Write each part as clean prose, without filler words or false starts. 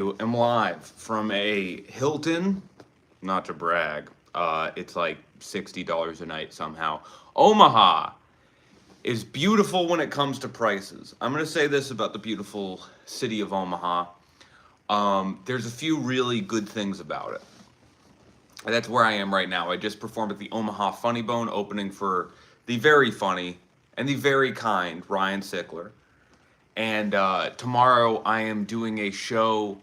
am live from a Hilton, not to brag. It's like $60 a night somehow. Omaha is beautiful when it comes to prices. I'm going to say this about the beautiful city of Omaha. There's a few really good things about it. And that's where I am right now. I just performed at the Omaha Funny Bone, opening for the very funny and the very kind Ryan Sickler. And tomorrow I am doing a show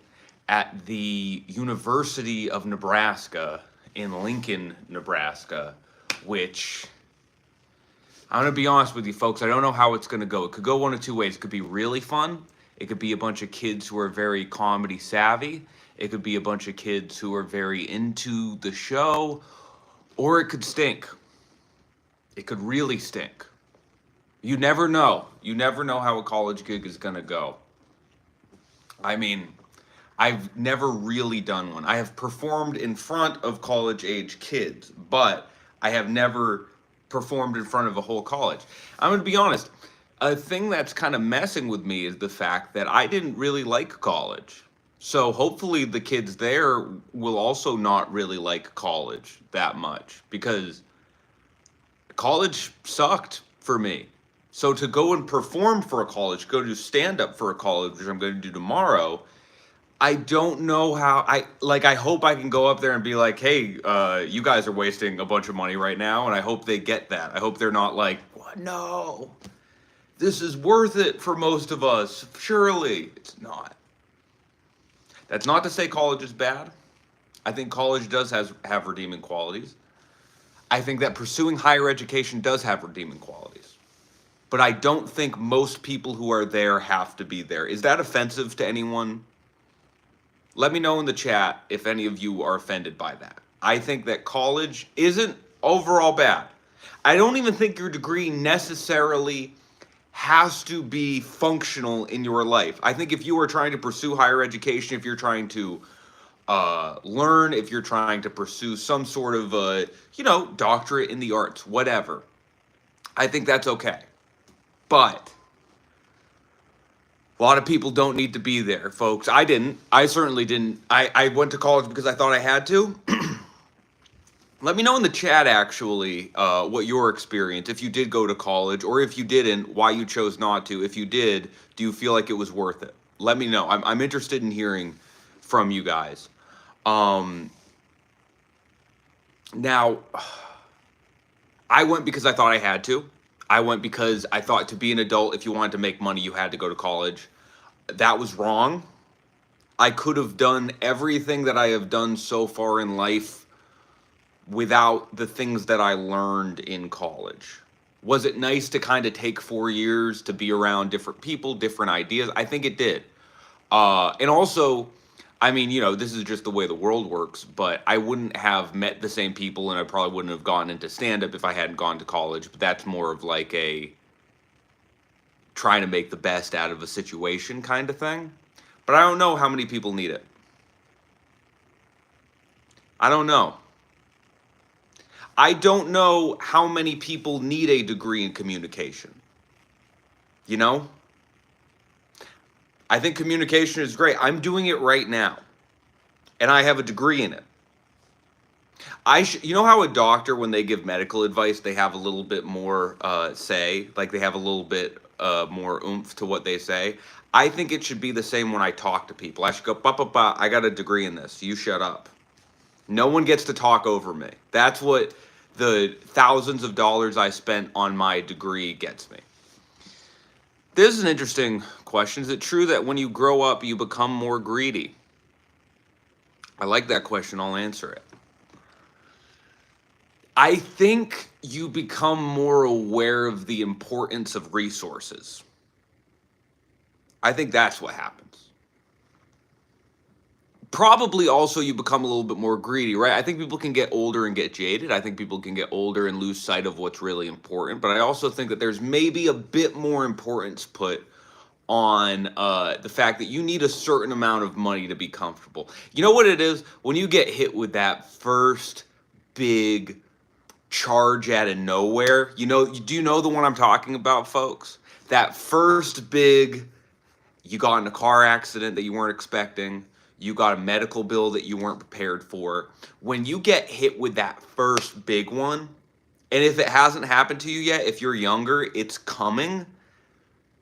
at the University of Nebraska in Lincoln, Nebraska, which I'm going to be honest with you folks, I don't know how it's going to go. It could go one of two ways. It could be really fun. It could be a bunch of kids who are very comedy savvy. It could be a bunch of kids who are very into the show, or it could stink. It could really stink. You never know. You never know how a college gig is going to go. I mean, I've never really done one. I have performed in front of college-age kids, but I have never performed in front of a whole college. I'm going to be honest. A thing that's kind of messing with me is the fact that I didn't really like college. So hopefully the kids there will also not really like college that much, because college sucked for me. So to go and perform for a college, go do stand-up for a college, which I'm going to do tomorrow, I don't know how. I hope I can go up there and be like, hey, you guys are wasting a bunch of money right now, and I hope they get that. I hope they're not like, what? No, this is worth it for most of us. Surely it's not. That's not to say college is bad. I think college does have redeeming qualities. I think that pursuing higher education does have redeeming qualities. But I don't think most people who are there have to be there. Is that offensive to anyone? Let me know in the chat if any of you are offended by that. I think that college isn't overall bad. I don't even think your degree necessarily has to be functional in your life. I think if you are trying to pursue higher education, if you're trying to learn, if you're trying to pursue some sort of, doctorate in the arts, whatever, I think that's okay. But a lot of people don't need to be there, folks. I didn't. I certainly didn't. I went to college because I thought I had to. Let me know in the chat, actually, what your experience, if you did go to college, or if you didn't, why you chose not to. If you did, do you feel like it was worth it? Let me know. I'm interested in hearing from you guys. Now, I went because I thought I had to. I went because I thought to be an adult, if you wanted to make money, you had to go to college. That was wrong. I could have done everything that I have done so far in life without the things that I learned in college. Was it nice to kind of take 4 years to be around different people, different ideas? I think it did. And also, I mean, this is just the way the world works, but I wouldn't have met the same people, and I probably wouldn't have gone into stand-up if I hadn't gone to college. But that's more of like a trying to make the best out of a situation kind of thing. But I don't know how many people need it. I don't know. I don't know how many people need a degree in communication. I think communication is great. I'm doing it right now, and I have a degree in it. You know how a doctor, when they give medical advice, they have a little bit more say, like they have a little bit more oomph to what they say? I think it should be the same when I talk to people. I should go, I got a degree in this. You shut up. No one gets to talk over me. That's what the thousands of dollars I spent on my degree gets me. This is an interesting question. Is it true that when you grow up, you become more greedy? I like that question. I'll answer it. I think you become more aware of the importance of resources. I think that's what happens. Probably also you become a little bit more greedy, right? I think people can get older and get jaded. I think people can get older and lose sight of what's really important. But I also think that there's maybe a bit more importance put on the fact that you need a certain amount of money to be comfortable. You know what it is? When you get hit with that first big charge out of nowhere, do you know the one I'm talking about, folks? That first big, you got in a car accident that you weren't expecting. You got a medical bill that you weren't prepared for. When you get hit with that first big one, and if it hasn't happened to you yet, if you're younger, it's coming.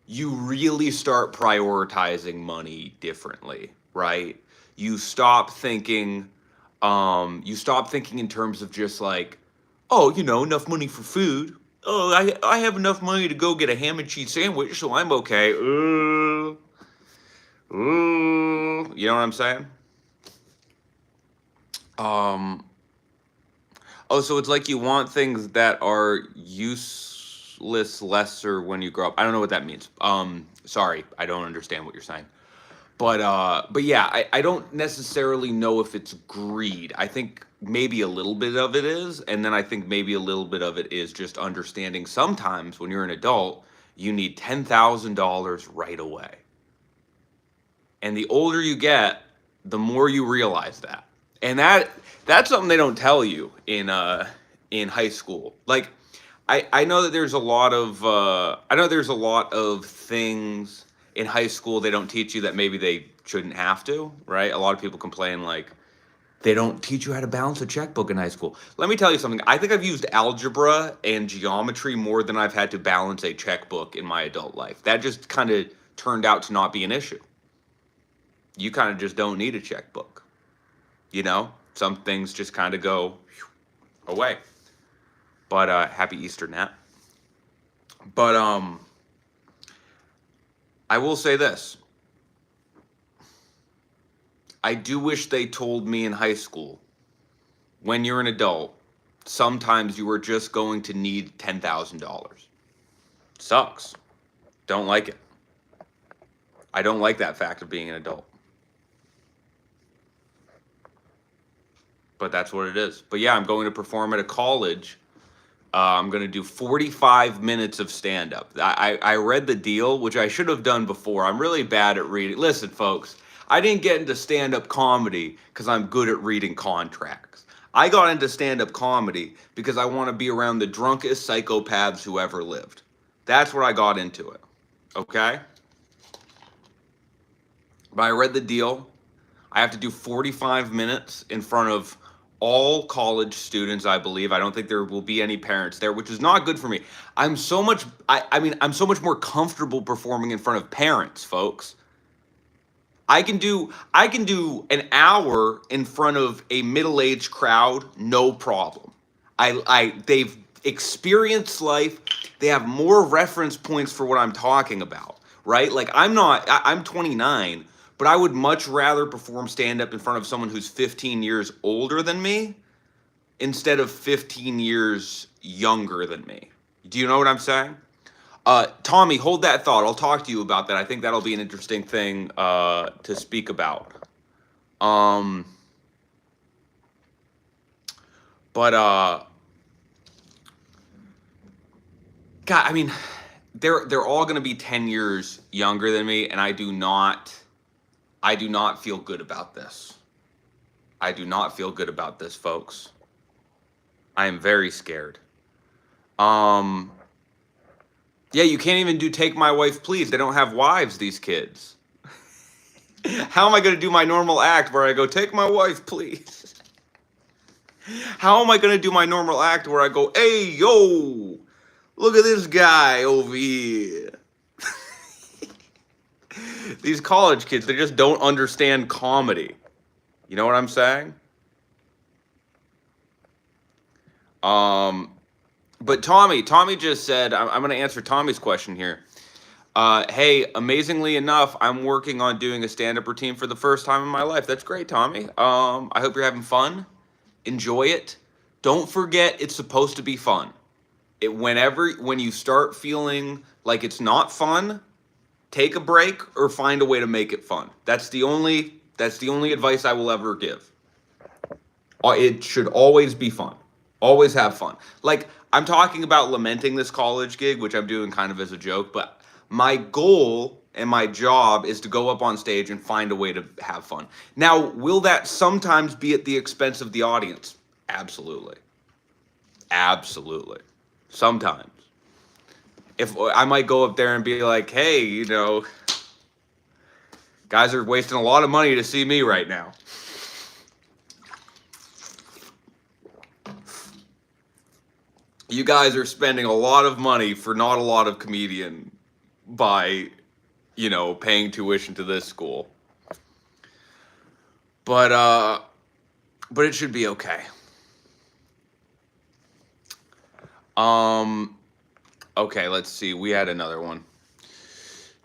You really start prioritizing money differently, right? You stop thinking, in terms of just like, oh, enough money for food. Oh, I have enough money to go get a ham and cheese sandwich, so I'm okay. You know what I'm saying? Um, oh, so it's like you want things that are useless lesser when you grow up. I don't know what that means. Sorry, I don't understand what you're saying. But yeah, I don't necessarily know if it's greed. I think maybe a little bit of it is, and then I think maybe a little bit of it is just understanding sometimes when you're an adult, you need $10,000 right away. And the older you get, the more you realize that. And that's something they don't tell you in high school. Like I know that there's a lot of things in high school they don't teach you that maybe they shouldn't have to, right? A lot of people complain like they don't teach you how to balance a checkbook in high school. Let me tell you something. I think I've used algebra and geometry more than I've had to balance a checkbook in my adult life. That just kind of turned out to not be an issue. You kind of just don't need a checkbook. Some things just kind of go away. But happy Easter, Nat. But I will say this. I do wish they told me in high school, when you're an adult, sometimes you are just going to need $10,000. Sucks. Don't like it. I don't like that fact of being an adult. But that's what it is. But yeah, I'm going to perform at a college. I'm going to do 45 minutes of stand-up. I read the deal, which I should have done before. I'm really bad at reading. Listen, folks, I didn't get into stand-up comedy because I'm good at reading contracts. I got into stand-up comedy because I want to be around the drunkest psychopaths who ever lived. That's what I got into it. Okay? But I read the deal. I have to do 45 minutes in front of all college students, I believe. I don't think there will be any parents there, which is not good for me. I'm so much more comfortable performing in front of parents, folks. I can do an hour in front of a middle-aged crowd, no problem. They've experienced life. They have more reference points for what I'm talking about, right? Like I'm 29. But I would much rather perform stand-up in front of someone who's 15 years older than me instead of 15 years younger than me. Do you know what I'm saying? Tommy, hold that thought. I'll talk to you about that. I think that'll be an interesting thing to speak about. God, I mean, they're all going to be 10 years younger than me, and I do not feel good about this. I do not feel good about this, folks. I am very scared. Yeah, you can't even do Take My Wife Please. They don't have wives, these kids. How am I going to do my normal act where I go, take my wife, please? How am I going to do my normal act where I go, hey, yo, look at this guy over here? These college kids, they just don't understand comedy. You know what I'm saying? But Tommy just said, I'm going to answer Tommy's question here. Hey, amazingly enough, I'm working on doing a stand-up routine for the first time in my life. That's great, Tommy. I hope you're having fun. Enjoy it. Don't forget it's supposed to be fun. When you start feeling like it's not fun, take a break or find a way to make it fun. That's the only advice I will ever give. It should always be fun. Always have fun. Like, I'm talking about lamenting this college gig, which I'm doing kind of as a joke, but my goal and my job is to go up on stage and find a way to have fun. Now, will that sometimes be at the expense of the audience? Absolutely. Absolutely. Sometimes. If I might go up there and be like, hey, guys, Guys are wasting a lot of money to see me right now. You guys are spending a lot of money for not a lot of comedian by, paying tuition to this school. But it should be okay. Okay, let's see. We had another one.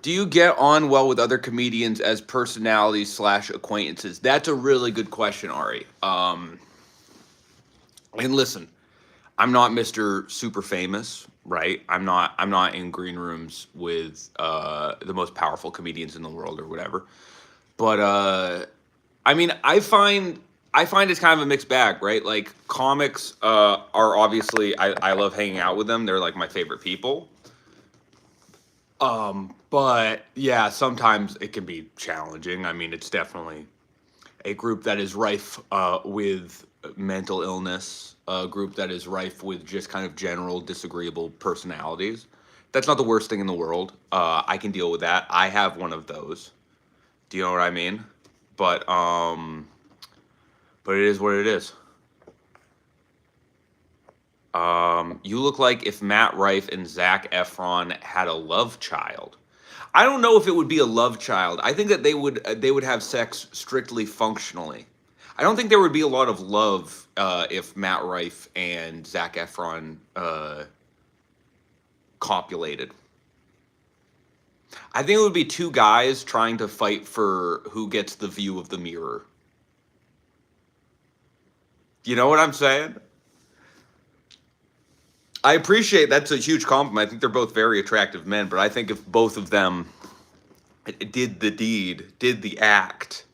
Do you get on well with other comedians as personalities / acquaintances? That's a really good question, Ari. And listen, I'm not Mr. Super Famous, right? I'm not in green rooms with the most powerful comedians in the world or whatever. But I mean, I find it's kind of a mixed bag, right? Like comics are obviously I love hanging out with them. They're like my favorite people. But yeah, sometimes it can be challenging. I mean, it's definitely a group that is rife with mental illness, a group that is rife with just kind of general disagreeable personalities. That's not the worst thing in the world. I can deal with that. I have one of those. Do you know what I mean? But it is what it is. You look like if Matt Rife and Zac Efron had a love child. I don't know if it would be a love child. I think that they would have sex strictly functionally. I don't think there would be a lot of love if Matt Rife and Zac Efron copulated. I think it would be two guys trying to fight for who gets the view of the mirror. You know what I'm saying? I appreciate that's a huge compliment. I think they're both very attractive men, but I think if both of them did the deed, did the act,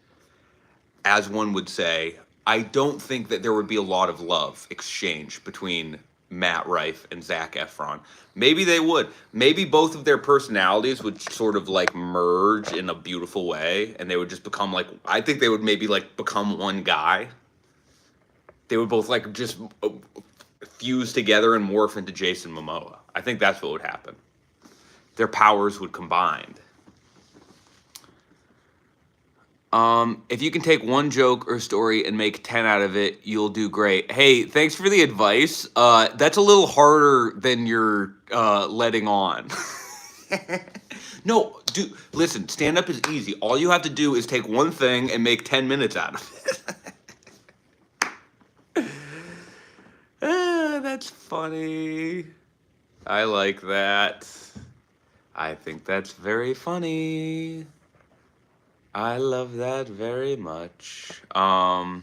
as one would say, I don't think that there would be a lot of love exchange between Matt Rife and Zac Efron. Maybe they would. Maybe both of their personalities would sort of like merge in a beautiful way, and they would just become like, I think they would maybe like become one guy. They would both like just fuse together and morph into Jason Momoa. I think that's what would happen. Their powers would combine. If you can take one joke or story and make 10 out of it, you'll do great. Hey, thanks for the advice. That's a little harder than you're letting on. No, dude, listen, stand-up is easy. All you have to do is take one thing and make 10 minutes out of it. That's funny. I like that. I think that's very funny. I love that very much. Of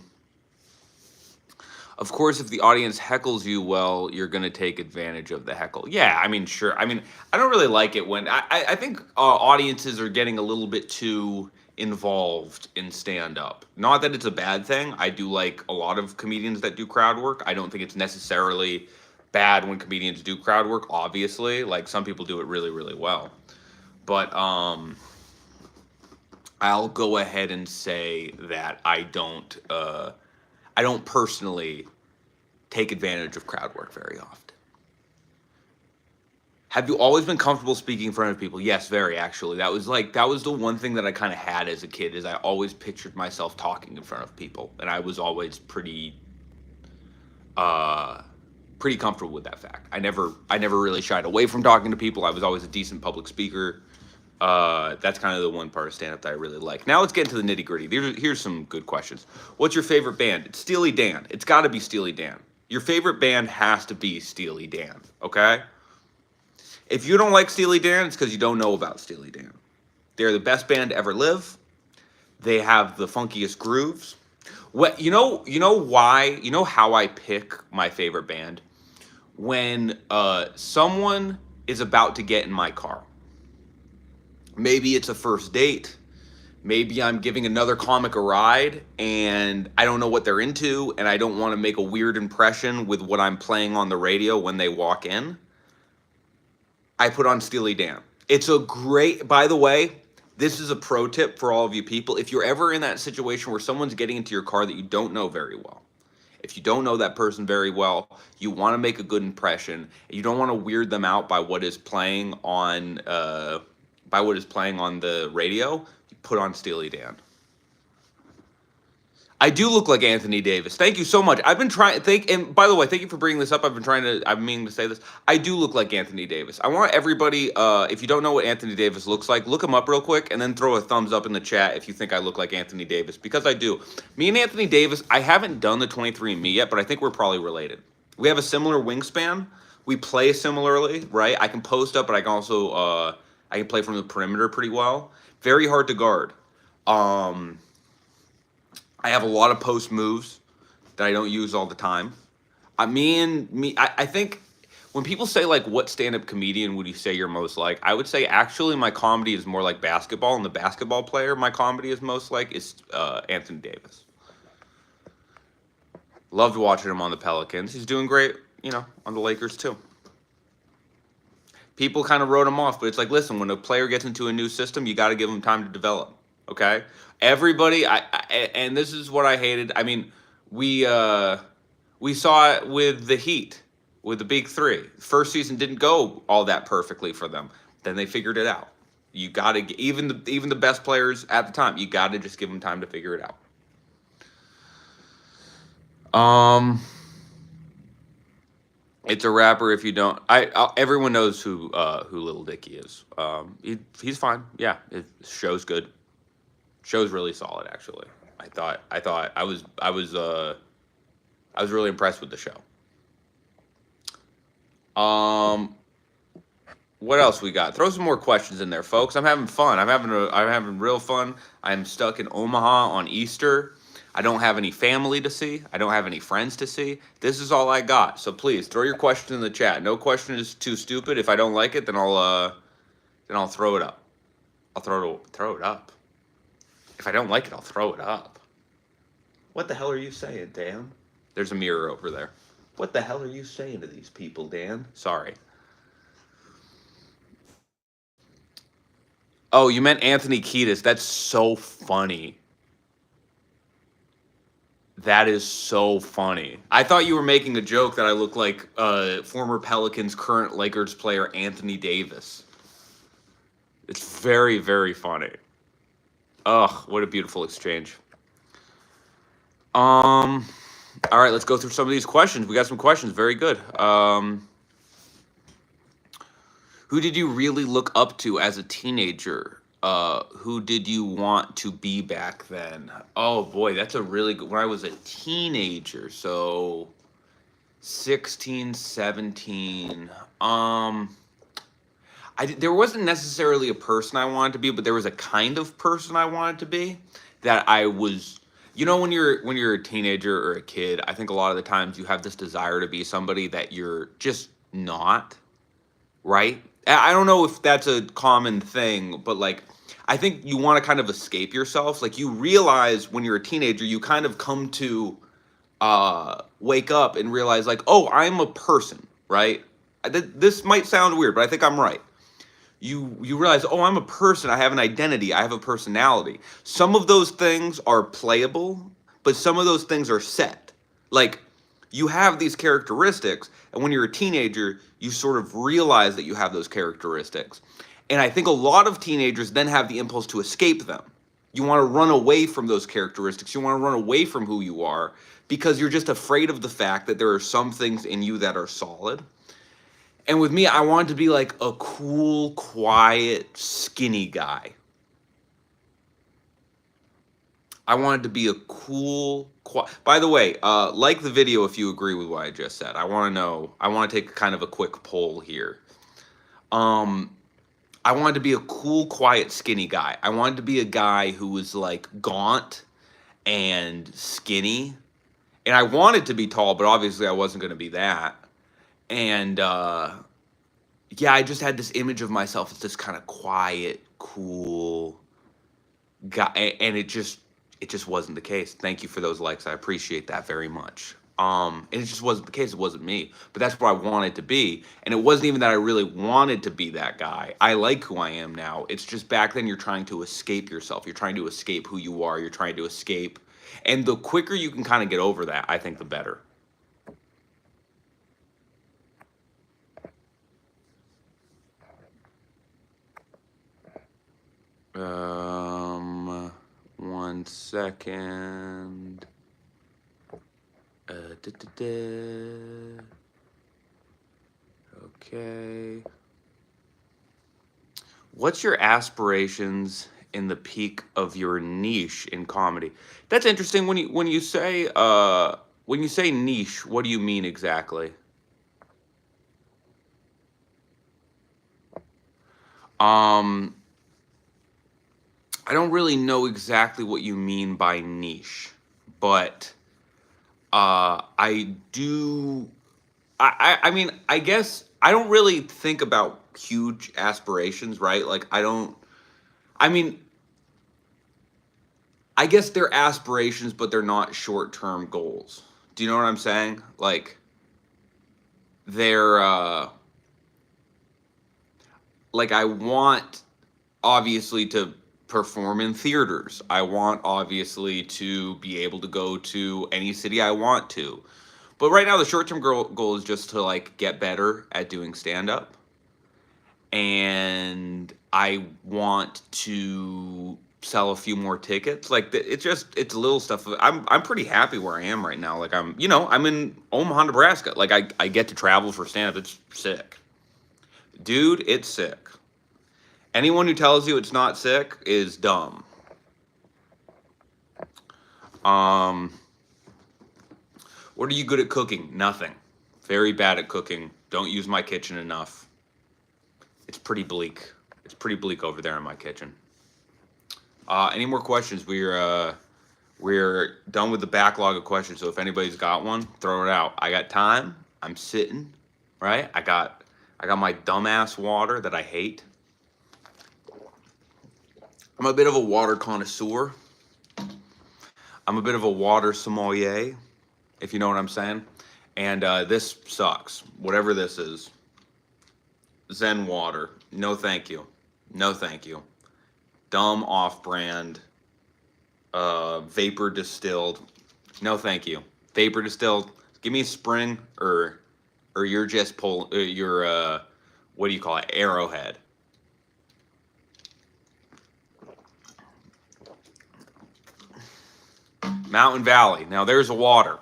course, if the audience heckles you, well, you're going to take advantage of the heckle. Yeah, I mean, sure. I mean, I don't really like it when... I think audiences are getting a little bit too involved in stand-up. Not that it's a bad thing. I do like a lot of comedians that do crowd work. I don't think it's necessarily bad when comedians do crowd work, obviously. Like, some people do it really, really well. But, I'll go ahead and say that I don't personally take advantage of crowd work very often. Have you always been comfortable speaking in front of people? Yes, very actually. That was the one thing that I kind of had as a kid, is I always pictured myself talking in front of people, and I was always pretty comfortable with that fact. I never really shied away from talking to people. I was always a decent public speaker. That's kind of the one part of stand-up that I really like. Now let's get into the nitty-gritty. Here's some good questions. What's your favorite band? It's Steely Dan. It's got to be Steely Dan. Your favorite band has to be Steely Dan, okay? If you don't like Steely Dan, it's because you don't know about Steely Dan. They're the best band to ever live. They have the funkiest grooves. What you know why? You know how I pick my favorite band? When someone is about to get in my car. Maybe it's a first date. Maybe I'm giving another comic a ride and I don't know what they're into and I don't want to make a weird impression with what I'm playing on the radio when they walk in. I put on Steely Dan. It's a great, by the way, this is a pro tip for all of you people. If you're ever in that situation where someone's getting into your car that you don't know very well, if you don't know that person very well, you want to make a good impression. You don't want to weird them out by what is playing on the radio. You put on Steely Dan. I do look like Anthony Davis. Thank you so much. I've been trying. And by the way, thank you for bringing this up. I've been trying to. I'm meaning to say this. I do look like Anthony Davis. I want everybody. If you don't know what Anthony Davis looks like, look him up real quick, and then throw a thumbs up in the chat if you think I look like Anthony Davis, because I do. Me and Anthony Davis. I haven't done the 23andMe yet, but I think we're probably related. We have a similar wingspan. We play similarly, right? I can post up, but I can also I can play from the perimeter pretty well. Very hard to guard. I have a lot of post moves that I don't use all the time. I think when people say, like, what stand-up comedian would you say you're most like? I would say actually my comedy is more like basketball, and the basketball player my comedy is most like is Anthony Davis. Loved watching him on the Pelicans. He's doing great, you know, on the Lakers too. People kind of wrote him off, but it's like, listen, when a player gets into a new system, you got to give him time to develop. Okay, everybody. And this is what I hated. I mean, we saw it with the Heat, with the Big Three. First season didn't go all that perfectly for them. Then they figured it out. You got to even the best players at the time. You got to just give them time to figure it out. It's a rapper. If you don't, everyone knows who Lil Dicky is. He's fine. Yeah, the show's good. Show's really solid, actually. I was really impressed with the show. What else we got? Throw some more questions in there, folks. I'm having fun. I'm having real fun. I'm stuck in Omaha on Easter. I don't have any family to see. I don't have any friends to see. This is all I got. So please throw your question in the chat. No question is too stupid. If I don't like it, then I'll throw it up. I'll throw it up. If I don't like it, I'll throw it up. What the hell are you saying, Dan? There's a mirror over there. What the hell are you saying to these people, Dan? Sorry. Oh, you meant Anthony Kiedis. That's so funny. That is so funny. I thought you were making a joke that I look like former Pelicans, current Lakers player Anthony Davis. It's very, very funny. Ugh, what a beautiful exchange. All right, let's go through some of these questions. We got some questions. Very good. Who did you really look up to as a teenager? Who did you want to be back then? Oh boy, that's a really good. When I was a teenager, so 16, 17. There wasn't necessarily a person I wanted to be, but there was a kind of person I wanted to be that I was. You know, when you're a teenager or a kid, I think a lot of the times you have this desire to be somebody that you're just not, right? I don't know if that's a common thing, but like I think you want to kind of escape yourself. Like you realize when you're a teenager, you kind of come to wake up and realize like, oh, I'm a person, right? This might sound weird, but I think I'm right. You realize, oh, I'm a person. I have an identity. I have a personality. Some of those things are playable, but some of those things are set. Like you have these characteristics, and when you're a teenager, you sort of realize that you have those characteristics. And I think a lot of teenagers then have the impulse to escape them. You want to run away from those characteristics. You want to run away from who you are because you're just afraid of the fact that there are some things in you that are solid. And with me, I wanted to be like a cool, quiet, skinny guy. I wanted to be a cool, by the way, like the video if you agree with what I just said. I want to know. I want to take kind of a quick poll here. I wanted to be a cool, quiet, skinny guy. I wanted to be a guy who was like gaunt and skinny. And I wanted to be tall, but obviously I wasn't going to be that. And yeah, I just had this image of myself as this kind of quiet, cool guy, and it just wasn't the case. Thank you for those likes. I appreciate that very much. And it just wasn't the case. It wasn't me. But that's where I wanted to be. And it wasn't even that I really wanted to be that guy. I like who I am now. It's just back then you're trying to escape yourself. You're trying to escape who you are. You're trying to escape. And the quicker you can kind of get over that, I think the better. 1 second. Okay. What's your aspirations in the peak of your niche in comedy? That's interesting. When you say niche, what do you mean exactly? Um, I don't really know exactly what you mean by niche, but I do. I mean, I guess I don't really think about huge aspirations, right? Like, I don't. I mean, I guess they're aspirations, but they're not short term goals. Do you know what I'm saying? Like, they're like I want obviously to perform in theaters. I want obviously to be able to go to any city I want to. But right now the short-term goal is just to like get better at doing stand up, and I want to sell a few more tickets. Like it's little stuff. I'm pretty happy where I am right now. Like I'm in Omaha, Nebraska. Like I get to travel for stand up. It's sick. Dude, it's sick. Anyone who tells you it's not sick is dumb. Um, what are you good at cooking? Nothing. Very bad at cooking. Don't use my kitchen enough. It's pretty bleak. It's pretty bleak over there in my kitchen. Any more questions? We're done with the backlog of questions. So if anybody's got one, throw it out. I got time. I'm sitting, right? I got my dumbass water that I hate. I'm a bit of a water connoisseur. I'm a bit of a water sommelier, if you know what I'm saying. And this sucks. Whatever this is. Zen water. No thank you. No thank you. Dumb off-brand. Vapor distilled. No thank you. Vapor distilled. Give me a Spring or you're just what do you call it? Arrowhead. Mountain Valley. Now there's a water.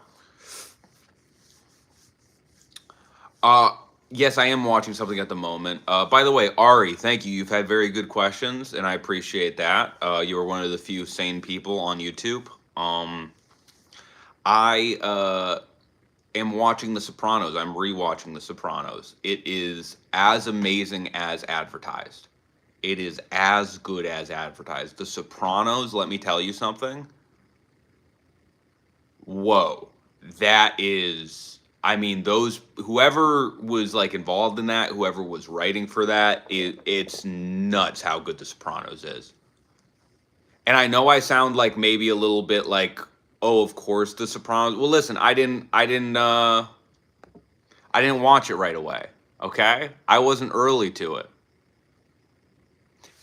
Yes, I am watching something at the moment. By the way, Ari, thank you. You've had very good questions, and I appreciate that. You were one of the few sane people on YouTube. I am watching The Sopranos. I'm rewatching The Sopranos. It is as amazing as advertised. It is as good as advertised. The Sopranos, let me tell you something. Whoa, that is, I mean, whoever was like involved in that, whoever was writing for that, it's nuts how good The Sopranos is. And I know I sound like maybe a little bit like, oh, of course The Sopranos. Well, listen, I didn't watch it right away. Okay, I wasn't early to it.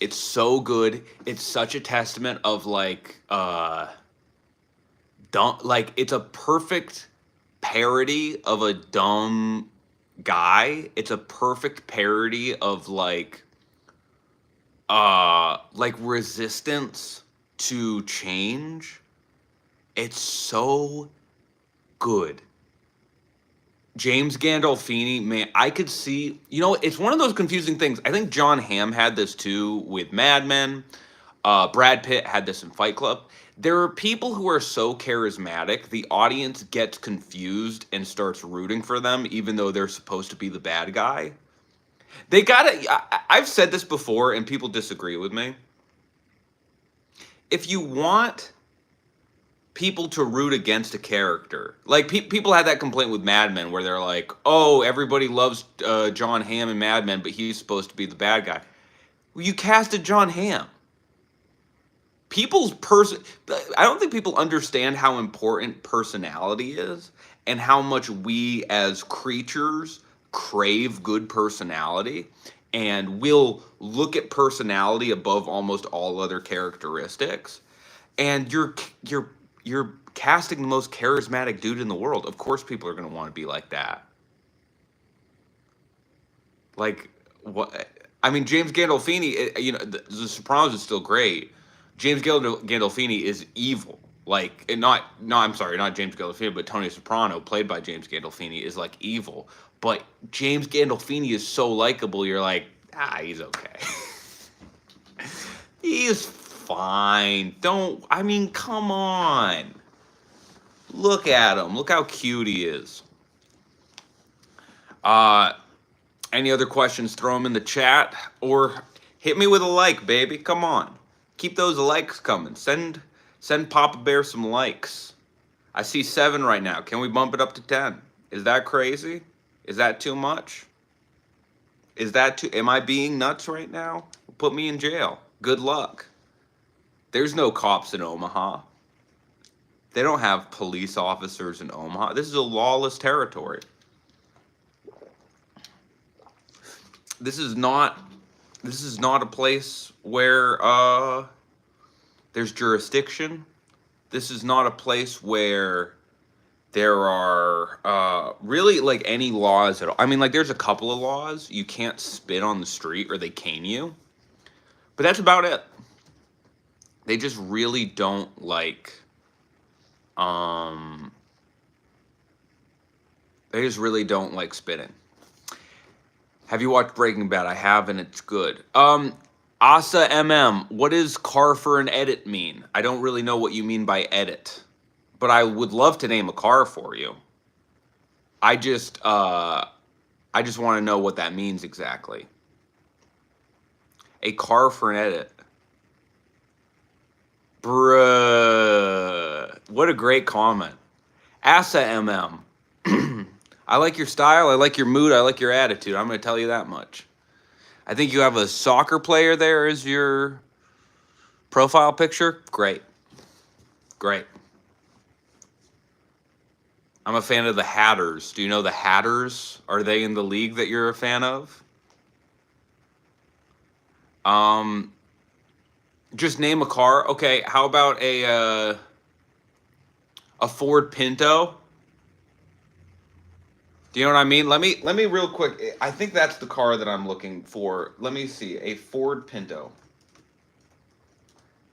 It's so good. It's such a testament of like dumb, like it's a perfect parody of a dumb guy. It's a perfect parody of like resistance to change. It's so good. James Gandolfini, man, I could see, it's one of those confusing things. I think John Hamm had this too with Mad Men. Brad Pitt had this in Fight Club. There are people who are so charismatic, the audience gets confused and starts rooting for them, even though they're supposed to be the bad guy. They gotta, I've said this before and people disagree with me. If you want people to root against a character, like people had that complaint with Mad Men where they're like, oh, everybody loves John Hamm in Mad Men, but he's supposed to be the bad guy. Well, you casted John Hamm. I don't think people understand how important personality is and how much we as creatures crave good personality, and we'll look at personality above almost all other characteristics. And you're casting the most charismatic dude in the world. Of course people are going to want to be like that. Like what? I mean, James Gandolfini, The Sopranos is still great. Gandolfini is evil. Like, I'm sorry, not James Gandolfini, but Tony Soprano, played by James Gandolfini, is like evil. But James Gandolfini is so likable. You're like, he's okay. He's fine. I mean, come on. Look at him. Look how cute he is. Any other questions? Throw them in the chat or hit me with a like, baby. Come on. Keep those likes coming. Send Papa Bear some likes. I see 7 right now. Can we bump it up to 10? Is that crazy? Is that too much? Am I being nuts right now? Put me in jail. Good luck. There's no cops in Omaha. They don't have police officers in Omaha. This is a lawless territory. This is not a place where there's jurisdiction. This is not a place where there are really like any laws at all. I mean, like there's a couple of laws. You can't spit on the street or they cane you. But that's about it. They just really don't like spitting. Have you watched Breaking Bad? I have, and it's good. Asa MM, what does car for an edit mean? I don't really know what you mean by edit, but I would love to name a car for you. I just want to know what that means exactly. A car for an edit. Bruh. What a great comment. Asa MM. I like your style, I like your mood, I like your attitude. I'm going to tell you that much. I think you have a soccer player there as your profile picture. Great. Great. I'm a fan of the Hatters. Do you know the Hatters? Are they in the league that you're a fan of? Just name a car. Okay, how about a Ford Pinto? Do you know what I mean? Let me real quick. I think that's the car that I'm looking for. Let me see. A Ford Pinto.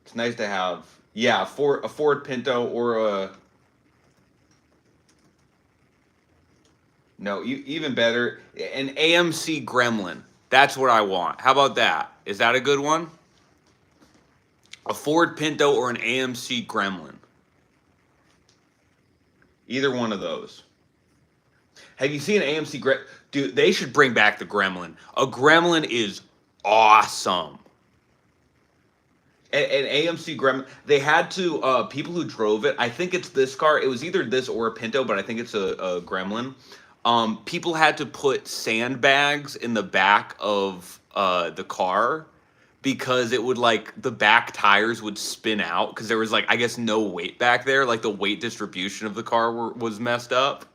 It's nice to have. Yeah, a Ford Pinto or a. No, even better, an AMC Gremlin. That's what I want. How about that? Is that a good one? A Ford Pinto or an AMC Gremlin. Either one of those. Have you seen an AMC Gremlin? Dude, they should bring back the Gremlin. A Gremlin is awesome. An AMC Gremlin. They had to, people who drove it, I think it's this car. It was either this or a Pinto, but I think it's a Gremlin. People had to put sandbags in the back of the car because it would the back tires would spin out because there was I guess no weight back there. Like the weight distribution of the car was messed up.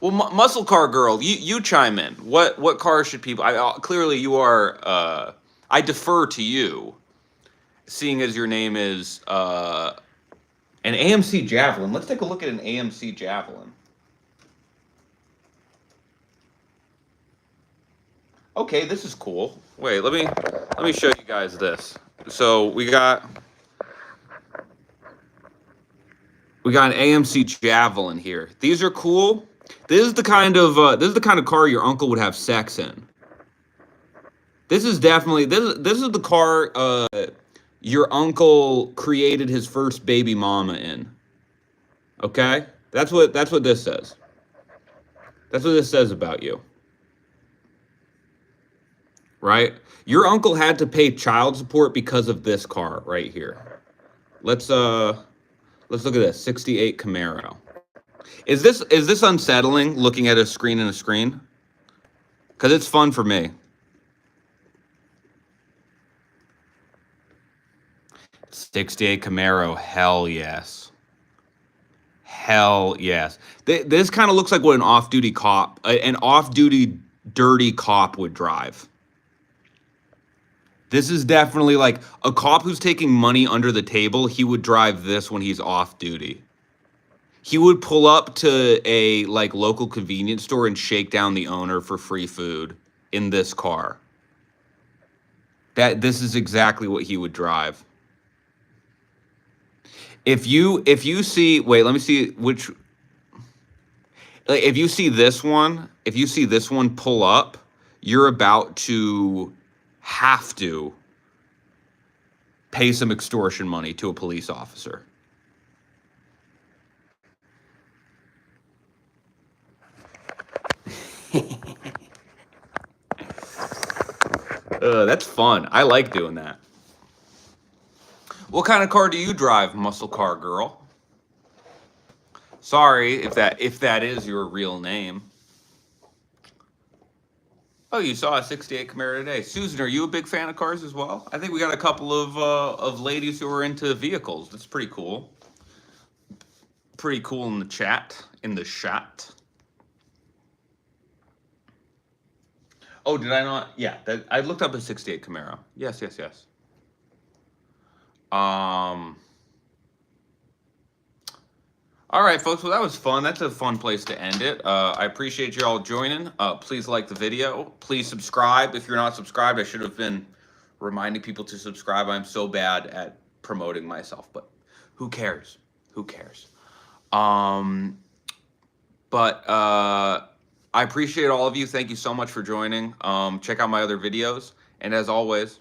Well, Muscle Car Girl, you chime in. What car should people? Clearly you are. I defer to you, seeing as your name is an AMC Javelin. Let's take a look at an AMC Javelin. Okay, this is cool. Wait, let me show you guys this. So we got an AMC Javelin here. These are cool. This is the kind of car your uncle would have sex in. This is definitely this is the car your uncle created his first baby mama in. Okay? That's what this says. That's what this says about you. Right? Your uncle had to pay child support because of this car right here. Let's look at this 68 Camaro. Is this unsettling looking at a screen and a screen? Cuz it's fun for me. 68 Camaro, hell yes. Hell yes. This kind of looks like what an off-duty dirty cop would drive. This is definitely like a cop who's taking money under the table. He would drive this when he's off duty. He would pull up to a local convenience store and shake down the owner for free food in this car. That this is exactly what he would drive. If you see, wait, let me see which, like, if you see this one pull up, you're about to have to pay some extortion money to a police officer. That's fun. I like doing that. What kind of car do you drive, muscle car girl? Sorry if that is your real name. Oh, you saw a '68 Camaro today. Susan, are you a big fan of cars as well? I think we got a couple of ladies who are into vehicles. That's pretty cool. Pretty cool in the chat. In the chat. Oh, did I not? Yeah, I looked up a '68 Camaro. Yes, yes, yes. All right, folks. Well, that was fun. That's a fun place to end it. I appreciate you all joining. Please like the video. Please subscribe if you're not subscribed. I should have been reminding people to subscribe. I'm so bad at promoting myself, but who cares? Who cares? But I appreciate all of you. Thank you so much for joining. Check out my other videos. And as always,